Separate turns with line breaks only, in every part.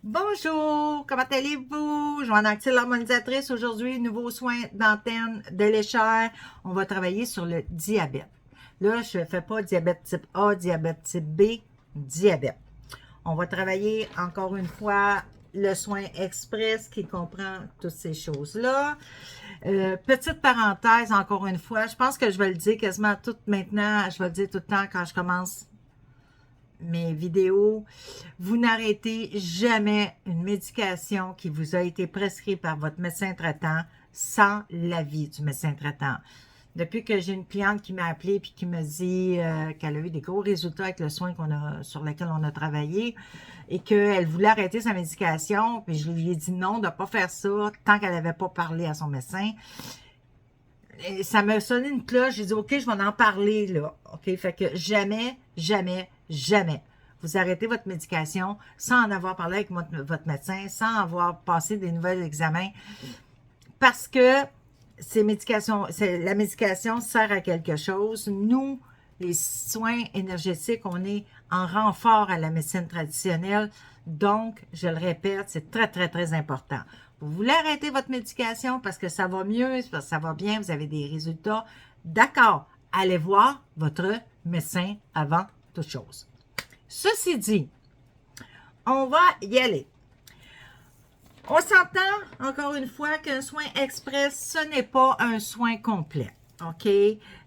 Bonjour, comment allez-vous? Joanne-Actile, l'harmonisatrice. Aujourd'hui, nouveau soin d'antenne de l'échelle. On va travailler sur le diabète. Là, je ne fais pas diabète type A, diabète type B, diabète. On va travailler encore une fois le soin express qui comprend toutes ces choses-là. Petite parenthèse, encore une fois, je pense que je vais le dire quasiment tout maintenant, je vais le dire tout le temps quand je commence mes vidéos. Vous n'arrêtez jamais une médication qui vous a été prescrite par votre médecin traitant sans l'avis du médecin traitant. Depuis que j'ai une cliente qui m'a appelé et qui me dit qu'elle a eu des gros résultats avec le soin sur lequel on a travaillé et qu'elle voulait arrêter sa médication, puis je lui ai dit non, de ne pas faire ça tant qu'elle n'avait pas parlé à son médecin. Et ça m'a sonné une cloche, j'ai dit ok, je vais en parler là. Ok, fait que jamais, jamais, jamais vous arrêtez votre médication sans en avoir parlé avec votre médecin, sans avoir passé des nouveaux examens, parce que la médication sert à quelque chose. Nous, les soins énergétiques, on est en renfort à la médecine traditionnelle. Donc, je le répète, c'est très, très, très important. Vous voulez arrêter votre médication parce que ça va mieux, parce que ça va bien, vous avez des résultats. D'accord, allez voir votre médecin avant toute chose. Ceci dit, on va y aller. On s'entend, encore une fois, qu'un soin express, ce n'est pas un soin complet. OK?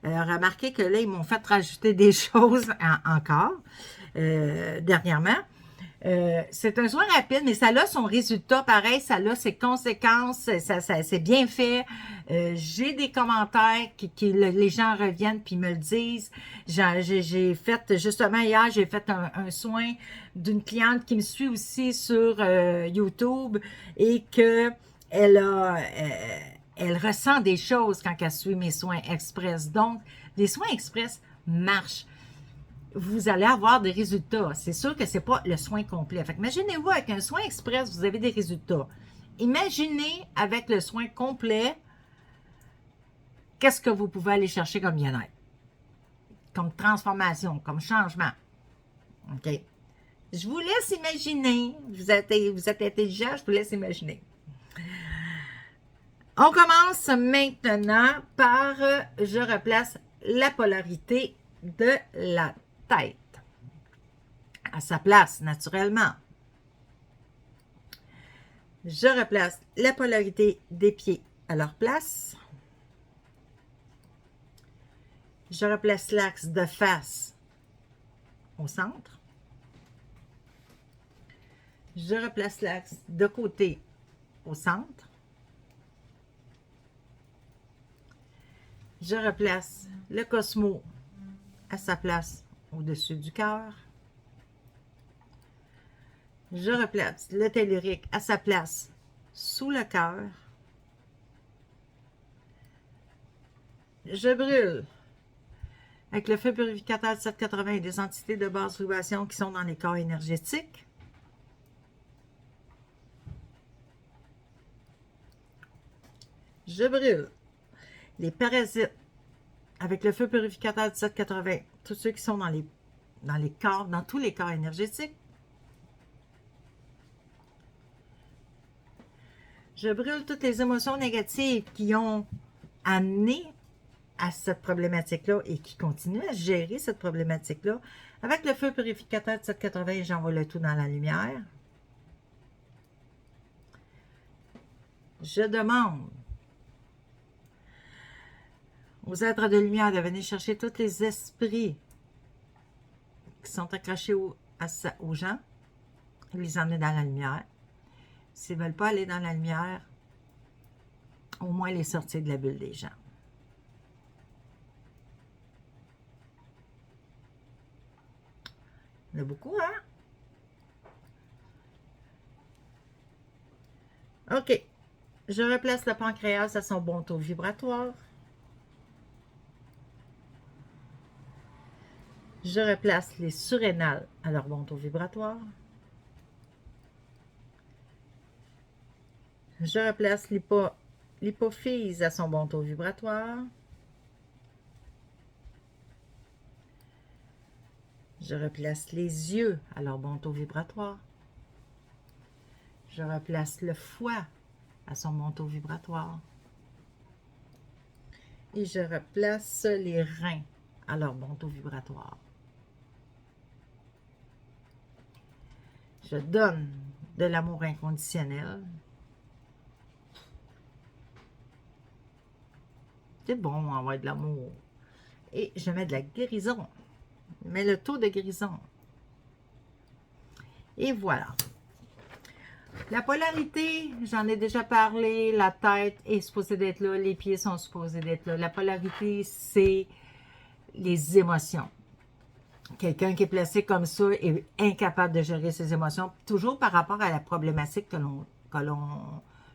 Remarquez que là, ils m'ont fait rajouter des choses encore dernièrement. C'est un soin rapide, mais ça a son résultat pareil, ça a ses conséquences, c'est bien fait. J'ai des commentaires les gens reviennent puis me le disent. J'ai fait, justement hier, j'ai fait un soin d'une cliente qui me suit aussi sur YouTube et que elle ressent des choses quand elle suit mes soins express. Donc, les soins express marchent. Vous allez avoir des résultats. C'est sûr que ce n'est pas le soin complet. Fait que imaginez-vous, avec un soin express, vous avez des résultats. Imaginez avec le soin complet, qu'est-ce que vous pouvez aller chercher comme bien-être, comme transformation, comme changement. OK? Je vous laisse imaginer. Vous êtes intelligent, je vous laisse imaginer. On commence maintenant par, je replace la polarité de la tête à sa place, naturellement. Je replace la polarité des pieds à leur place. Je replace l'axe de face au centre. Je replace l'axe de côté au centre. Je replace le cosmo à sa place au-dessus du cœur. Je replace le tellurique à sa place sous le cœur. Je brûle avec le feu purificateur de 780 des entités de basse vibration qui sont dans les corps énergétiques. Je brûle les parasites avec le feu purificateur de 780, tous ceux qui sont dans les corps, dans tous les corps énergétiques. Je brûle toutes les émotions négatives qui ont amené à cette problématique-là et qui continuent à gérer cette problématique-là. Avec le feu purificateur de 780, j'envoie le tout dans la lumière. Je demande aux êtres de lumière de venir chercher tous les esprits qui sont accrochés aux gens et les emmener dans la lumière. S'ils ne veulent pas aller dans la lumière, au moins les sortir de la bulle des gens. Il y en a beaucoup, hein? OK. Je replace le pancréas à son bon taux vibratoire. Je replace les surrénales à leur bon taux vibratoire. Je replace l'hypophyse à son bon taux vibratoire. Je replace les yeux à leur bon taux vibratoire. Je replace le foie à son manteau vibratoire. Et je replace les reins à leur manteau vibratoire. Je donne de l'amour inconditionnel. C'est bon avoir de l'amour. Et je mets de la guérison. Je mets le taux de guérison. Et voilà. La polarité, j'en ai déjà parlé, la tête est supposée d'être là, les pieds sont supposés d'être là. La polarité, c'est les émotions. Quelqu'un qui est placé comme ça est incapable de gérer ses émotions, toujours par rapport à la problématique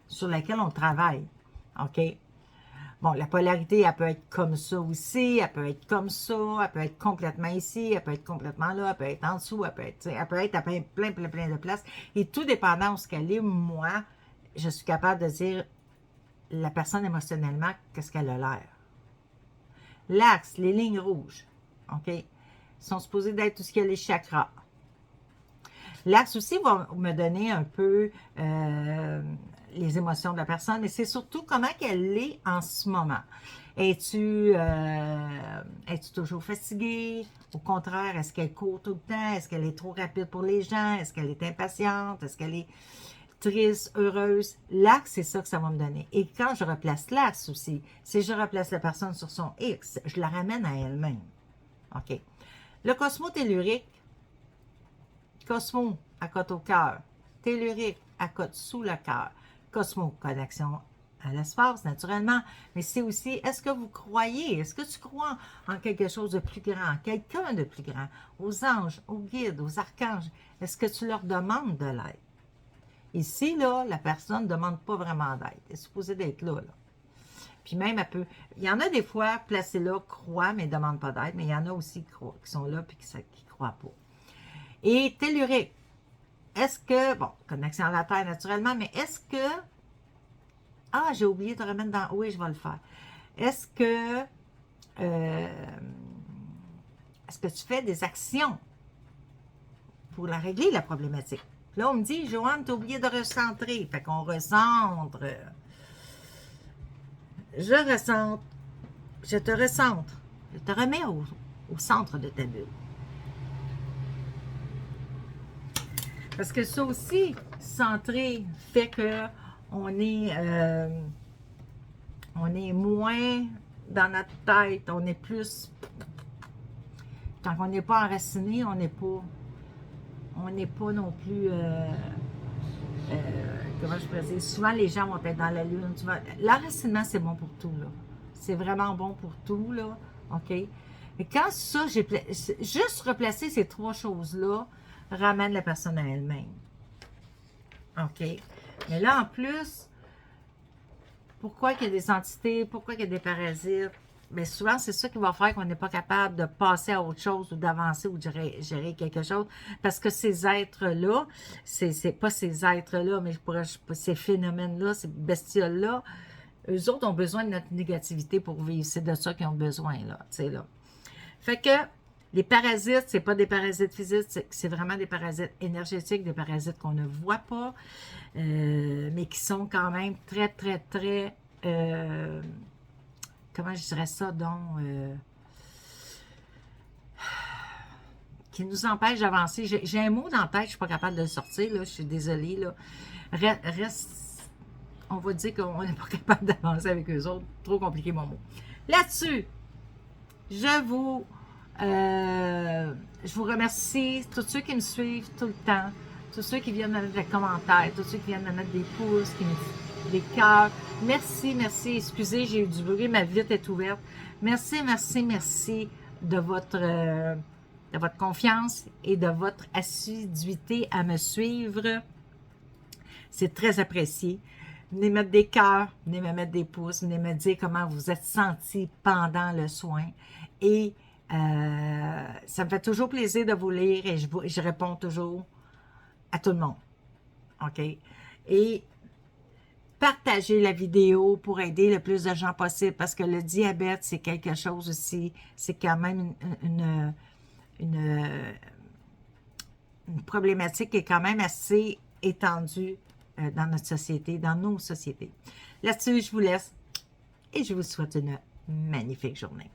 sur laquelle on travaille. OK? Bon, la polarité, elle peut être comme ça aussi, elle peut être comme ça, elle peut être complètement ici, elle peut être complètement là, elle peut être en dessous, elle peut être à plein de places. Et tout dépendant de ce qu'elle est, moi, je suis capable de dire la personne émotionnellement, qu'est-ce qu'elle a l'air. L'axe, les lignes rouges, OK, sont supposées d'être tout ce qui est les chakras. L'axe aussi va me donner un peu les émotions de la personne, mais c'est surtout comment elle est en ce moment. Es-tu toujours fatiguée? Au contraire, est-ce qu'elle court tout le temps? Est-ce qu'elle est trop rapide pour les gens? Est-ce qu'elle est impatiente? Est-ce qu'elle est triste, heureuse? L'axe, c'est ça que ça va me donner. Et quand je replace l'axe aussi, si je replace la personne sur son X, je la ramène à elle-même. OK. Le cosmo-tellurique, Cosmo, à côté au cœur. Tellurique, à côté sous le cœur. Cosmo, connexion à l'espace, naturellement. Mais c'est aussi, est-ce que vous croyez, est-ce que tu crois en quelque chose de plus grand, quelqu'un de plus grand, aux anges, aux guides, aux archanges? Est-ce que tu leur demandes de l'aide? Ici, là, la personne ne demande pas vraiment d'aide. Elle est supposée d'être là, là. Puis même, elle peut... Il y en a des fois, placés là, croient, mais ne demandent pas d'aide. Mais il y en a aussi qui sont là et qui ne croient pas. Et tellurique, est-ce que, bon, connexion à la Terre naturellement, mais est-ce que, ah, j'ai oublié de remettre dans, oui, je vais le faire. Est-ce que tu fais des actions pour la régler, la problématique? Là, on me dit, Joanne, tu as oublié de recentrer. Fait qu'on recentre. Je recentre. Je te recentre. Je te remets au centre de ta bulle. Parce que ça aussi, centré, fait que on est moins dans notre tête, on est plus... Quand on n'est pas enraciné, on n'est pas non plus... comment je pourrais dire? Souvent, les gens vont être dans la lune. L'enracinement, c'est bon pour tout, là. C'est vraiment bon pour tout, là. OK? Mais quand ça, juste replacer ces trois choses-là, ramène la personne à elle-même. OK? Mais là, en plus, pourquoi qu'il y a des entités, pourquoi qu'il y a des parasites? Bien, souvent, c'est ça qui va faire qu'on n'est pas capable de passer à autre chose ou d'avancer ou de gérer quelque chose. Parce que ces êtres-là, c'est pas ces êtres-là, mais ces phénomènes-là, ces bestioles-là, eux autres ont besoin de notre négativité pour vivre. C'est de ça qu'ils ont besoin, là. Tu sais, là. Fait que les parasites, c'est pas des parasites physiques, c'est vraiment des parasites énergétiques, des parasites qu'on ne voit pas, mais qui sont quand même très, très, très... comment je dirais ça, donc... qui nous empêchent d'avancer. J'ai un mot dans la tête, je ne suis pas capable de le sortir, là, je suis désolée, là. Reste... On va dire qu'on n'est pas capable d'avancer avec eux autres. Trop compliqué, mon mot. Là-dessus, je vous remercie, tous ceux qui me suivent tout le temps, tous ceux qui viennent me mettre des commentaires, tous ceux qui viennent me mettre des pouces, des cœurs. Merci, merci. Excusez, j'ai eu du bruit, ma vitre est ouverte. Merci, merci, merci de votre confiance et de votre assiduité à me suivre. C'est très apprécié. Venez mettre des cœurs, venez me mettre des pouces, venez me dire comment vous êtes senti pendant le soin. Et ça me fait toujours plaisir de vous lire et je réponds toujours à tout le monde. OK? Et partagez la vidéo pour aider le plus de gens possible parce que le diabète, c'est quelque chose aussi, c'est quand même une problématique qui est quand même assez étendue dans notre société, dans nos sociétés. Là-dessus, je vous laisse et je vous souhaite une magnifique journée.